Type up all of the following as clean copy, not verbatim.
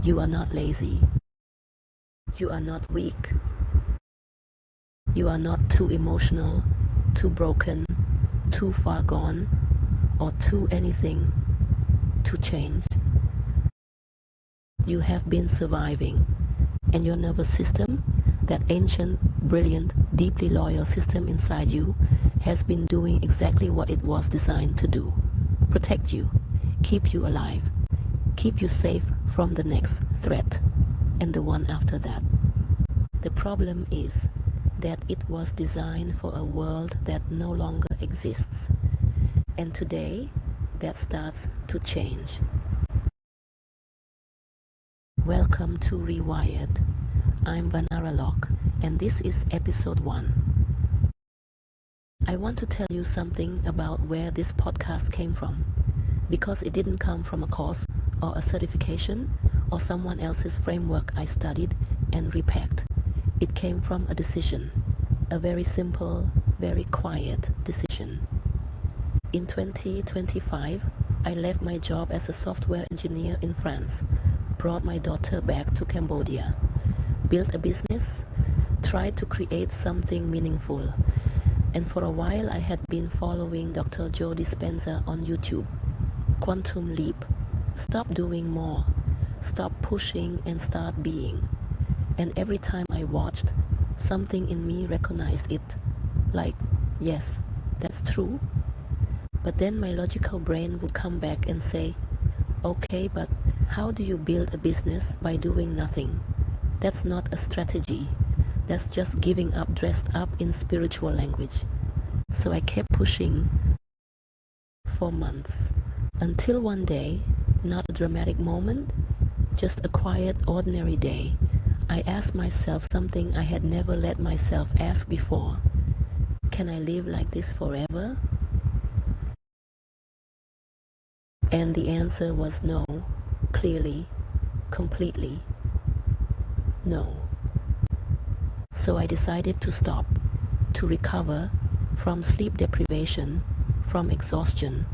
You are not lazy. You are not weak. You are not too emotional, too broken, too far gone, or too anything to change. You have been surviving, and your nervous system, that ancient, brilliant, deeply loyal system inside you, has been doing exactly what it was designed to do: protect you, keep you alive, keep you safe from the next threat and the one after that. The problem is that it was designed for a world that no longer exists, and today that starts to change. Welcome to Rewired. I'm Vannara Loch, and this is episode 1. I want to tell you something about where this podcast came from, because it didn't come from a course or a certification or someone else's framework I studied and repacked. It came from a decision, a very simple, very quiet decision. In 2025, I left my job as a software engineer in France, brought my daughter back to Cambodia, built a business, tried to create something meaningful, and for a while I had been following Dr. Joe Dispenza on YouTube. Quantum leap. Stop doing more. Stop pushing and start being. And every time I watched, something in me recognized it. Like, yes, that's true. But then my logical brain would come back and say, okay, but how do you build a business by doing nothing? That's not a strategy. That's just giving up dressed up in spiritual language. So I kept pushing for months, until one day, not a dramatic moment, just a quiet, ordinary day, I asked myself something I had never let myself ask before. Can I live like this forever? And the answer was no, clearly, completely, no. So I decided to stop, to recover from sleep deprivation, from exhaustion,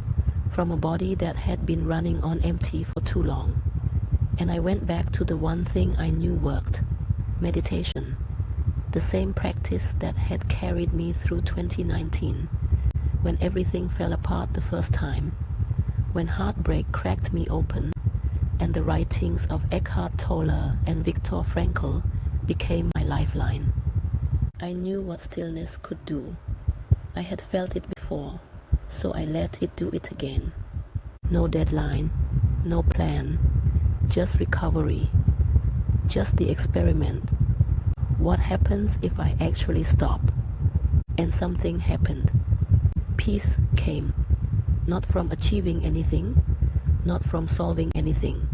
from a body that had been running on empty for too long. And I went back to the one thing I knew worked: meditation. The same practice that had carried me through 2019, when everything fell apart the first time, when heartbreak cracked me open, and the writings of Eckhart Tolle and Viktor Frankl became my lifeline. I knew what stillness could do. I had felt it before, so I let it do it again. No deadline, no plan, just recovery, just the experiment. What happens if I actually stop? And something happened. Peace came, not from achieving anything, not from solving anything.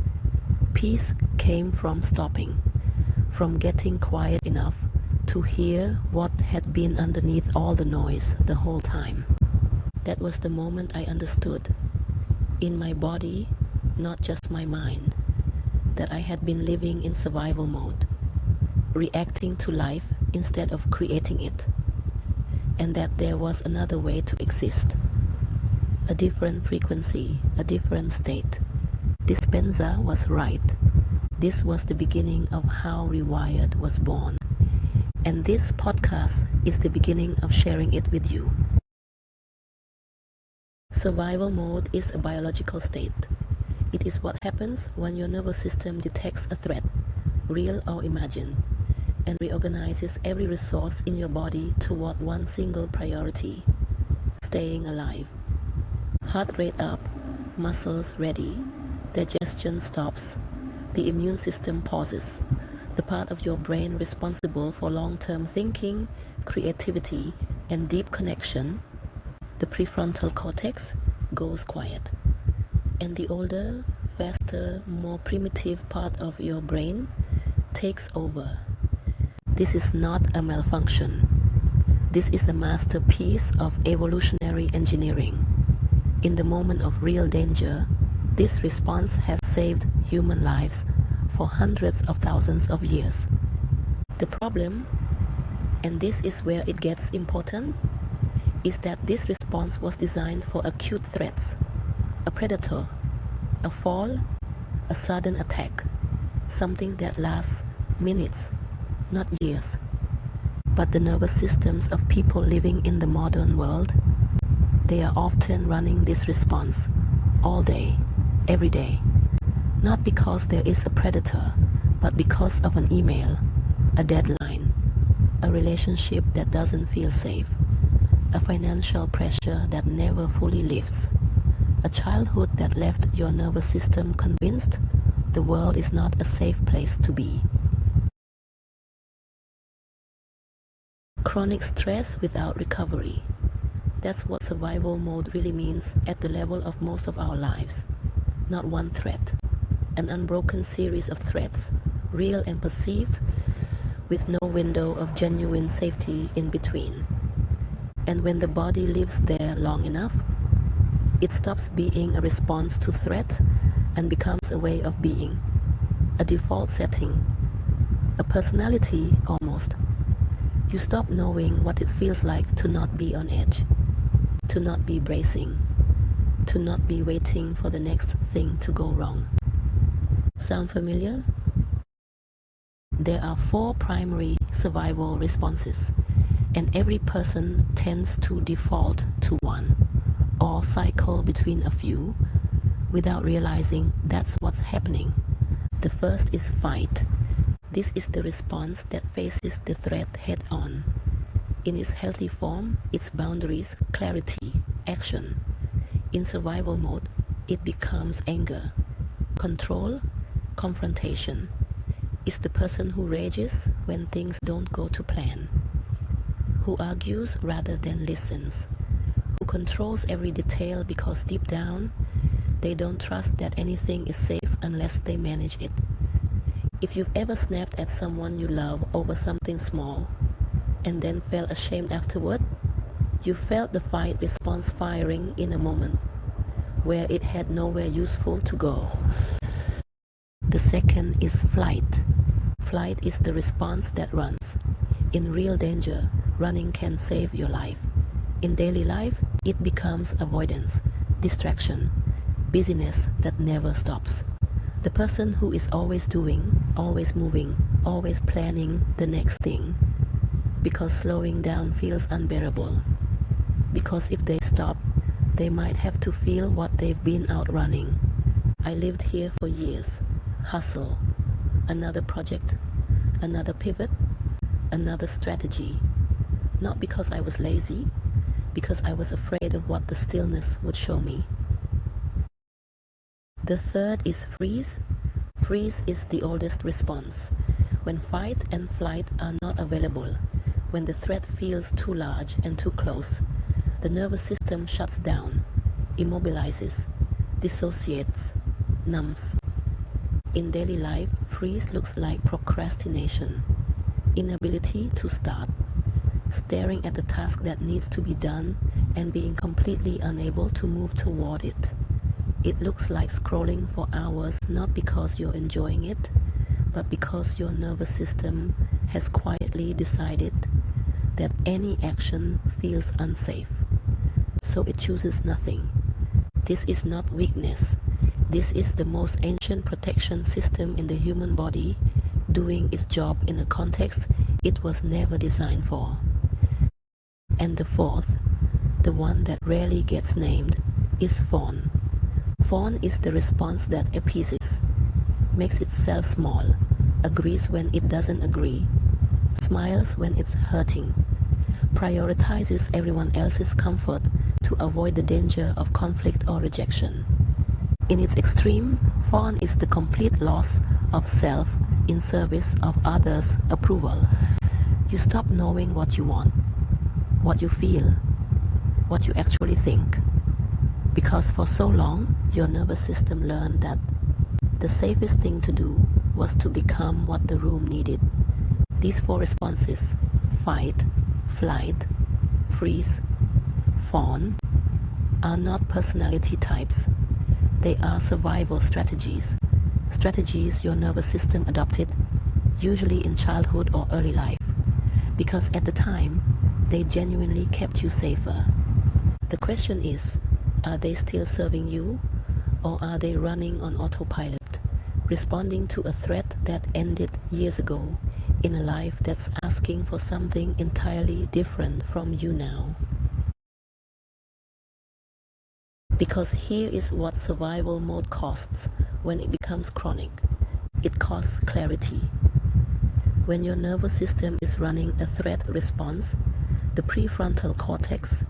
Peace came from stopping, from getting quiet enough to hear what had been underneath all the noise the whole time. That was the moment I understood, in my body, not just my mind, that I had been living in survival mode, reacting to life instead of creating it, and that there was another way to exist, a different frequency, a different state. Dispenza was right. This was the beginning of how Rewired was born, and this podcast is the beginning of sharing it with you. Survival mode is a biological state. It is what happens when your nervous system detects a threat, real or imagined, and reorganizes every resource in your body toward one single priority: staying alive. Heart rate up, muscles ready, digestion stops, the immune system pauses. The part of your brain responsible for long-term thinking, creativity, and deep connection, the prefrontal cortex, goes quiet. And the older, faster, more primitive part of your brain takes over. This is not a malfunction. This is a masterpiece of evolutionary engineering. In the moment of real danger, this response has saved human lives for hundreds of thousands of years. The problem, and this is where it gets important, is that this response was designed for acute threats: a predator, a fall, a sudden attack. something that lasts minutes, not years. But the nervous systems of people living in the modern world, they are often running this response all day, every day, not because there is a predator, but because of an email, a deadline, a relationship that doesn't feel safe, a financial pressure that never fully lifts, a childhood that left your nervous system convinced the world is not a safe place to be. Chronic stress without recovery. That's what survival mode really means at the level of most of our lives. Not one threat, an unbroken series of threats, real and perceived, with no window of genuine safety in between. And when the body lives there long enough, it stops being a response to threat and becomes a way of being, a default setting, a personality almost. You stop knowing what it feels like to not be on edge, to not be bracing, to not be waiting for the next thing to go wrong. Sound familiar? There are 4 primary survival responses, and every person tends to default to one, or cycle between a few, without realizing that's what's happening. The first is fight. This is the response that faces the threat head-on. In its healthy form, its boundaries, clarity, action. In survival mode, it becomes anger, control, confrontation. It's the person who rages when things don't go to plan, who argues rather than listens, who controls every detail because deep down, they don't trust that anything is safe unless they manage it. If you've ever snapped at someone you love over something small and then felt ashamed afterward, you felt the fight response firing in a moment where it had nowhere useful to go. The second is flight. Flight is the response that runs. In real danger, running can save your life. In daily life, it becomes avoidance, distraction, busyness that never stops. The person who is always doing, always moving, always planning the next thing, because slowing down feels unbearable. Because if they stop, they might have to feel what they've been outrunning. I lived here for years. Hustle, another project, another pivot, another strategy. Not because I was lazy, because I was afraid of what the stillness would show me. The third is freeze. Freeze is the oldest response. When fight and flight are not available, when the threat feels too large and too close, the nervous system shuts down, immobilizes, dissociates, numbs. In daily life, freeze looks like procrastination, inability to start, staring at the task that needs to be done and being completely unable to move toward it. It looks like scrolling for hours not because you're enjoying it, but because your nervous system has quietly decided that any action feels unsafe. So it chooses nothing. This is not weakness. This is the most ancient protection system in the human body doing its job in a context it was never designed for. And the fourth, the one that rarely gets named, is fawn. Fawn is the response that appeases, makes itself small, agrees when it doesn't agree, smiles when it's hurting, prioritizes everyone else's comfort to avoid the danger of conflict or rejection. In its extreme, fawn is the complete loss of self in service of others' approval. You stop knowing what you want, what you feel, what you actually think. Because for so long, your nervous system learned that the safest thing to do was to become what the room needed. These 4 responses, fight, flight, freeze, fawn, are not personality types. They are survival strategies, strategies your nervous system adopted, usually in childhood or early life, because at the time, they genuinely kept you safer. The question is, are they still serving you, or are they running on autopilot, responding to a threat that ended years ago in a life that's asking for something entirely different from you now. Because here is what survival mode costs when it becomes chronic. It costs clarity. When your nervous system is running a threat response, the prefrontal cortex,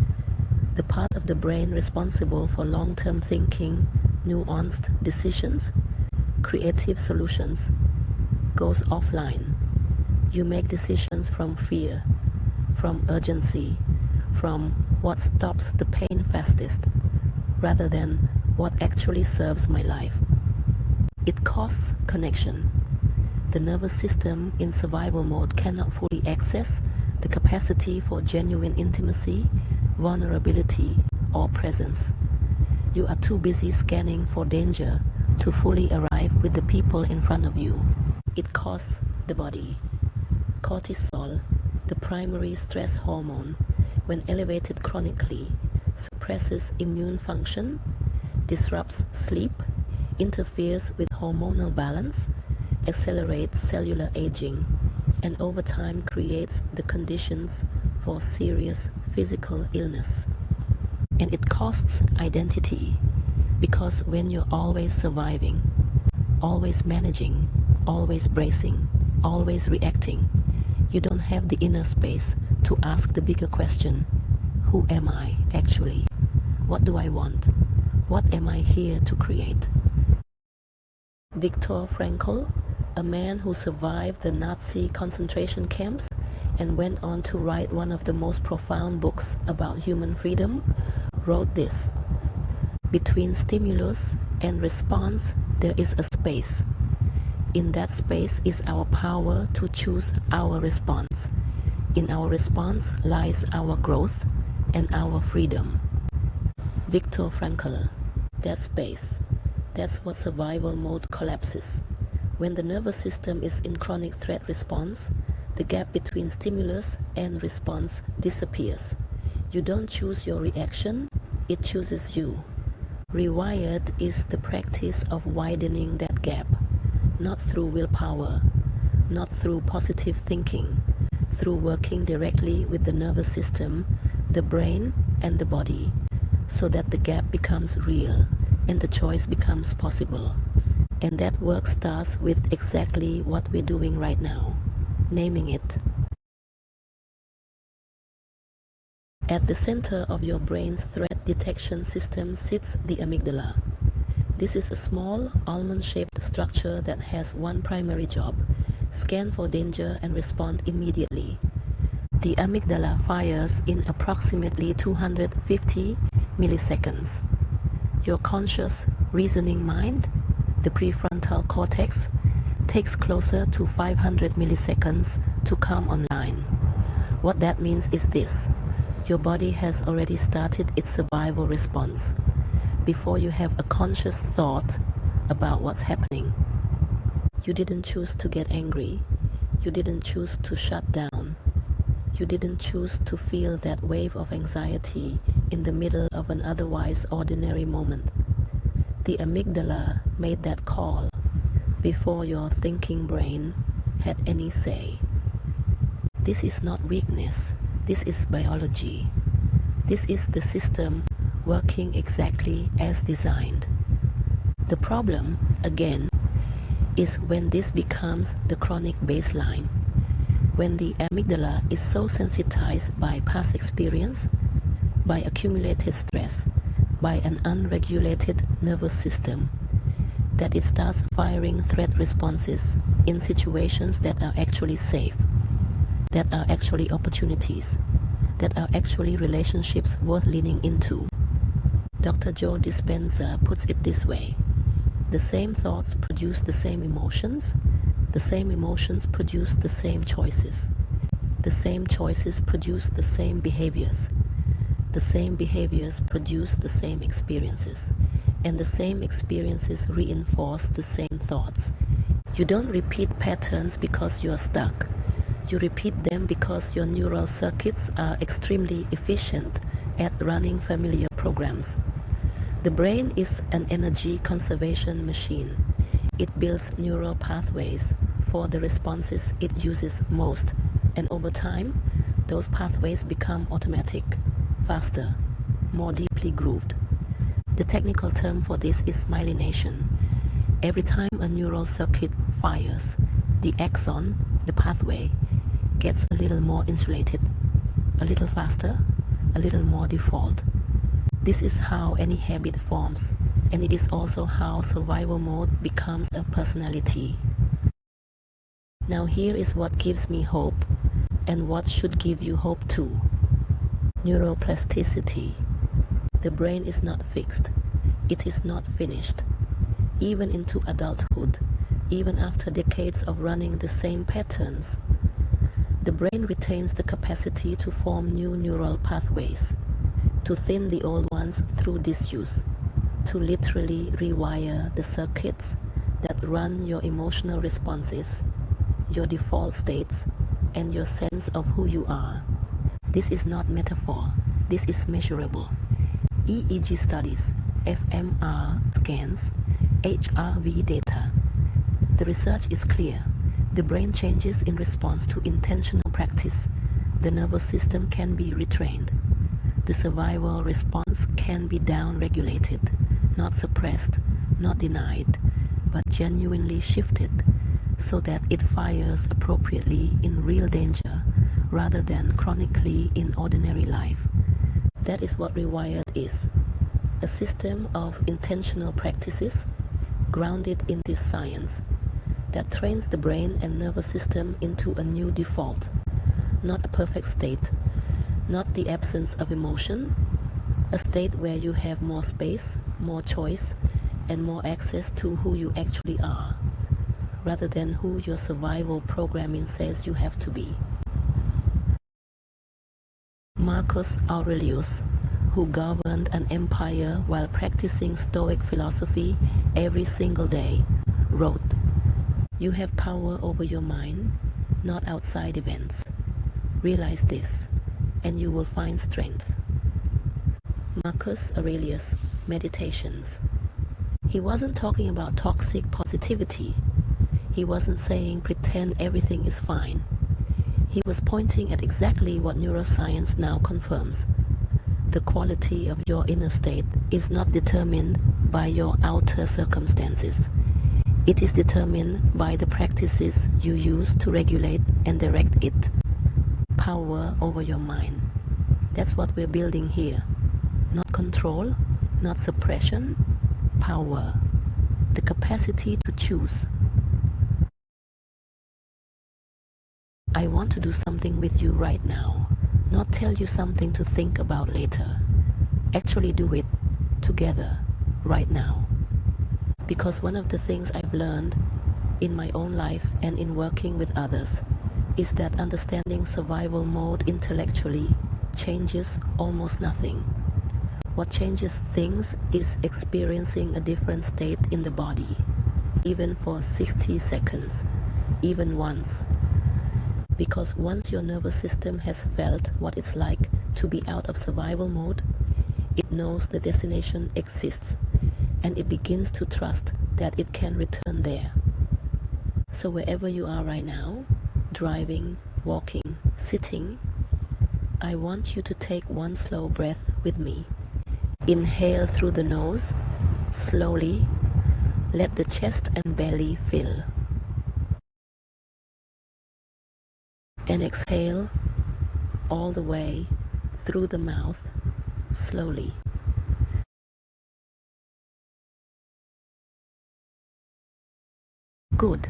the part of the brain responsible for long-term thinking, nuanced decisions, creative solutions, goes offline. You make decisions from fear, from urgency, from what stops the pain fastest, rather than what actually serves my life. It costs connection. The nervous system in survival mode cannot fully access the capacity for genuine intimacy, vulnerability, or presence. You are too busy scanning for danger to fully arrive with the people in front of you. It costs the body. Cortisol, the primary stress hormone, when elevated chronically, suppresses immune function, disrupts sleep, interferes with hormonal balance, accelerates cellular aging, and over time creates the conditions for serious physical illness. And it costs identity, because when you're always surviving, always managing, always bracing, always reacting, you don't have the inner space to ask the bigger question: who am I actually? What do I want? What am I here to create? Viktor Frankl, a man who survived the Nazi concentration camps and went on to write one of the most profound books about human freedom, wrote this: between stimulus and response, there is a space. In that space is our power to choose our response. In our response lies our growth and our freedom. Viktor Frankl, that space, that's what survival mode collapses. When the nervous system is in chronic threat response, the gap between stimulus and response disappears. You don't choose your reaction, it chooses you. Rewired is the practice of widening that gap, not through willpower, not through positive thinking, through working directly with the nervous system, the brain, and the body, so that the gap becomes real and the choice becomes possible. And that work starts with exactly what we're doing right now, naming it. At the center of your brain's threat detection system sits the amygdala. This is a small, almond-shaped structure that has one primary job: scan for danger and respond immediately. The amygdala fires in approximately 250 milliseconds. Your conscious, reasoning mind, the prefrontal cortex, takes closer to 500 milliseconds to come online. What that means is this: your body has already started its survival response before you have a conscious thought about what's happening. You didn't choose to get angry. You didn't choose to shut down. You didn't choose to feel that wave of anxiety in the middle of an otherwise ordinary moment. The amygdala made that call before your thinking brain had any say. This is not weakness. This is biology. This is the system working exactly as designed. The problem, again, is when this becomes the chronic baseline. When the amygdala is so sensitized by past experience, by accumulated stress, by an unregulated nervous system, that it starts firing threat responses in situations that are actually safe, that are actually opportunities, that are actually relationships worth leaning into. Dr. Joe Dispenza puts it this way: the same thoughts produce the same emotions produce the same choices. The same choices produce the same behaviors. The same behaviors produce the same experiences. And the same experiences reinforce the same thoughts. You don't repeat patterns because you're stuck. You repeat them because your neural circuits are extremely efficient at running familiar programs. The brain is an energy conservation machine. It builds neural pathways for the responses it uses most, and over time, those pathways become automatic, faster, more deeply grooved. The technical term for this is myelination. Every time a neural circuit fires, the axon, the pathway, gets a little more insulated, a little faster, a little more default. This is how any habit forms, and it is also how survival mode becomes a personality. Now here is what gives me hope, and what should give you hope too. Neuroplasticity. The brain is not fixed. It is not finished. Even into adulthood, even after decades of running the same patterns, the brain retains the capacity to form new neural pathways, to thin the old ones through disuse, to literally rewire the circuits that run your emotional responses, your default states, and your sense of who you are. This is not metaphor. This is measurable. EEG studies, fMR scans, HRV data. The research is clear. The brain changes in response to intentional practice. The nervous system can be retrained. The survival response can be down-regulated, not suppressed, not denied, but genuinely shifted so that it fires appropriately in real danger rather than chronically in ordinary life. That is what REWIRED is. A system of intentional practices grounded in this science that trains the brain and nervous system into a new default, not a perfect state, not the absence of emotion, a state where you have more space, more choice, and more access to who you actually are, rather than who your survival programming says you have to be. Marcus Aurelius, who governed an empire while practicing Stoic philosophy every single day, wrote, "You have power over your mind, not outside events. Realize this, and you will find strength." Marcus Aurelius, Meditations. He wasn't talking about toxic positivity. He wasn't saying pretend everything is fine. He was pointing at exactly what neuroscience now confirms. The quality of your inner state is not determined by your outer circumstances. It is determined by the practices you use to regulate and direct it. Power over your mind. That's what we're building here. Not control, not suppression, power. The capacity to choose. I want to do something with you right now, not tell you something to think about later. Actually do it together, right now. Because one of the things I've learned in my own life and in working with others is that understanding survival mode intellectually changes almost nothing. What changes things is experiencing a different state in the body, even for 60 seconds, even once. Because once your nervous system has felt what it's like to be out of survival mode, it knows the destination exists, and it begins to trust that it can return there. So wherever you are right now, driving, walking, sitting, I want you to take one slow breath with me. Inhale through the nose, slowly. Let the chest and belly fill. And exhale all the way through the mouth, slowly. Good.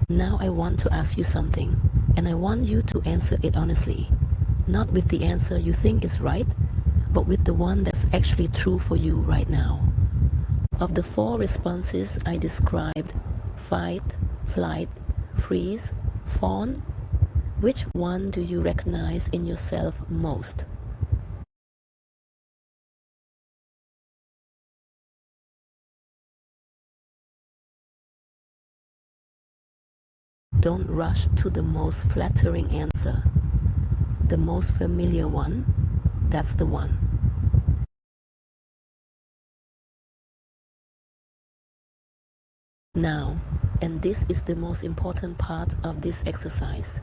Now I want to ask you something, and I want you to answer it honestly. Not with the answer you think is right, but with the one that's actually true for you right now. Of the 4 responses I described, fight, flight, freeze, fawn, which one do you recognize in yourself most? Don't rush to the most flattering answer. The most familiar one, that's the one. Now, and this is the most important part of this exercise,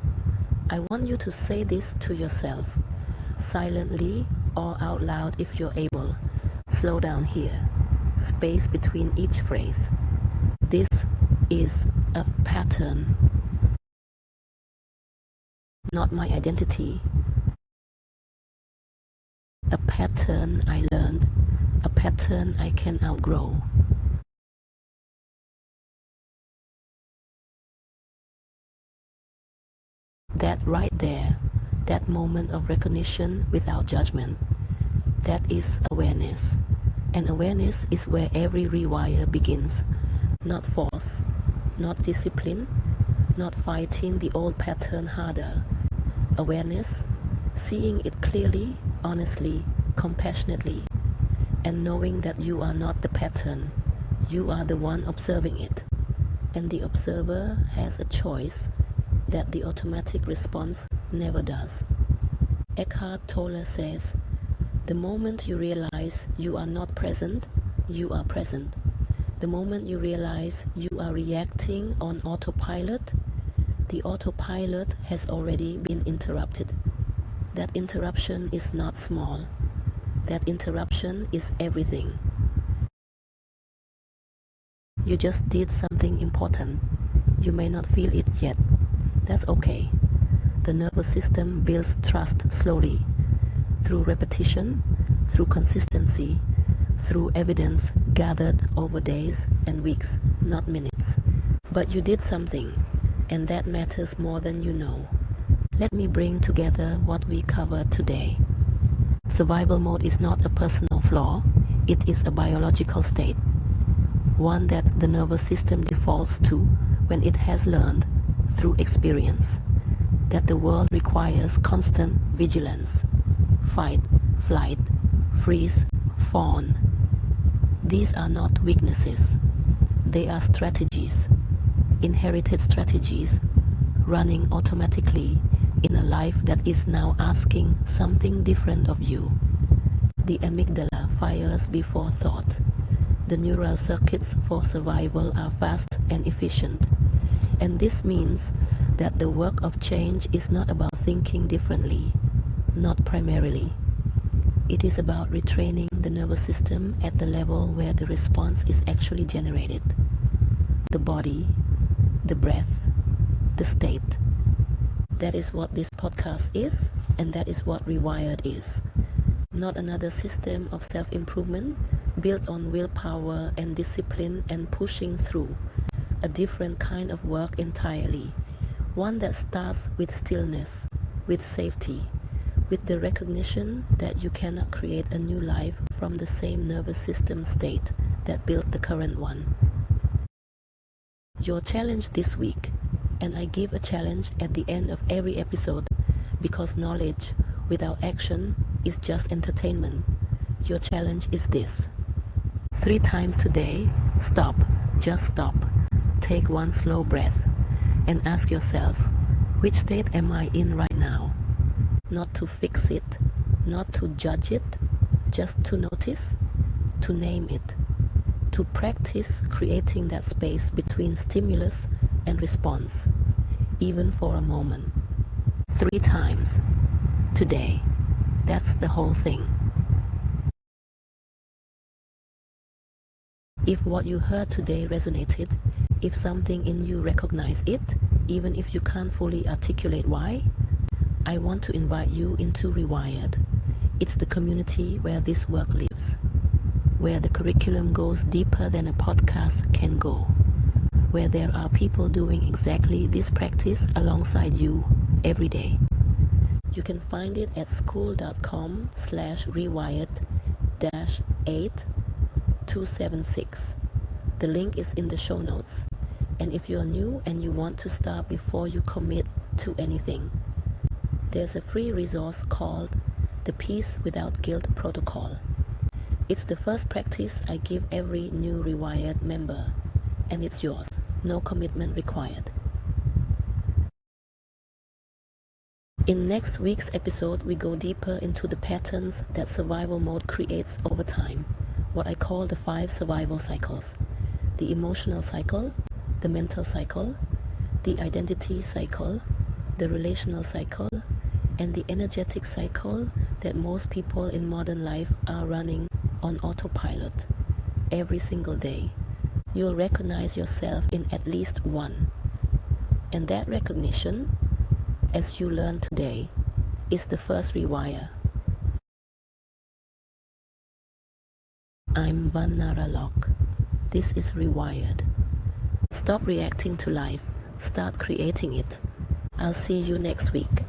I want you to say this to yourself, silently or out loud if you're able. Slow down here. Space between each phrase. This is a pattern, not my identity. A pattern I learned, a pattern I can outgrow. That right there, that moment of recognition without judgment, that is awareness. And awareness is where every rewire begins. Not force, not discipline, not fighting the old pattern harder. Awareness, seeing it clearly, honestly, compassionately, and knowing that you are not the pattern. You are the one observing it. And the observer has a choice that the automatic response never does. Eckhart Tolle says, the moment you realize you are not present, you are present. The moment you realize you are reacting on autopilot, the autopilot has already been interrupted. That interruption is not small. That interruption is everything. You just did something important. You may not feel it yet. That's okay. The nervous system builds trust slowly, through repetition, through consistency, through evidence gathered over days and weeks, not minutes. But you did something, and that matters more than you know. Let me bring together what we covered today. Survival mode is not a personal flaw, it is a biological state, one that the nervous system defaults to when it has learned, through experience, that the world requires constant vigilance. Fight, flight, freeze, fawn. These are not weaknesses. They are strategies, inherited strategies, running automatically in a life that is now asking something different of you. The amygdala fires before thought. The neural circuits for survival are fast and efficient. And this means that the work of change is not about thinking differently, not primarily. It is about retraining the nervous system at the level where the response is actually generated. The body, the breath, the state. That is what this podcast is, and that is what Rewired is. Not another system of self-improvement built on willpower and discipline and pushing through. A different kind of work entirely. One that starts with stillness, with safety, with the recognition that you cannot create a new life from the same nervous system state that built the current one. Your challenge this week, and I give a challenge at the end of every episode because knowledge without action is just entertainment. Your challenge is this. 3 times today, stop, just stop. Take one slow breath and ask yourself, which state am I in right now? Not to fix it, not to judge it, just to notice, to name it, to practice creating that space between stimulus and response, even for a moment. 3 times today. That's the whole thing. If what you heard today resonated, if something in you recognized it, even if you can't fully articulate why, I want to invite you into Rewired. It's the community where this work lives, where the curriculum goes deeper than a podcast can go, where there are people doing exactly this practice alongside you every day. You can find it at school.com/rewired-8276. The link is in the show notes. And if you're new and you want to start before you commit to anything, there's a free resource called the Peace Without Guilt Protocol. It's the first practice I give every new Rewired member, and it's yours, no commitment required. In next week's episode, we go deeper into the patterns that survival mode creates over time, what I call the 5 survival cycles. the emotional cycle, the mental cycle, the identity cycle, the relational cycle, and the energetic cycle that most people in modern life are running on autopilot every single day. You'll recognize yourself in at least one. And that recognition, as you learn today, is the first rewire. I'm Vannara Loch. This is Rewired. Stop reacting to life. Start creating it. I'll see you next week.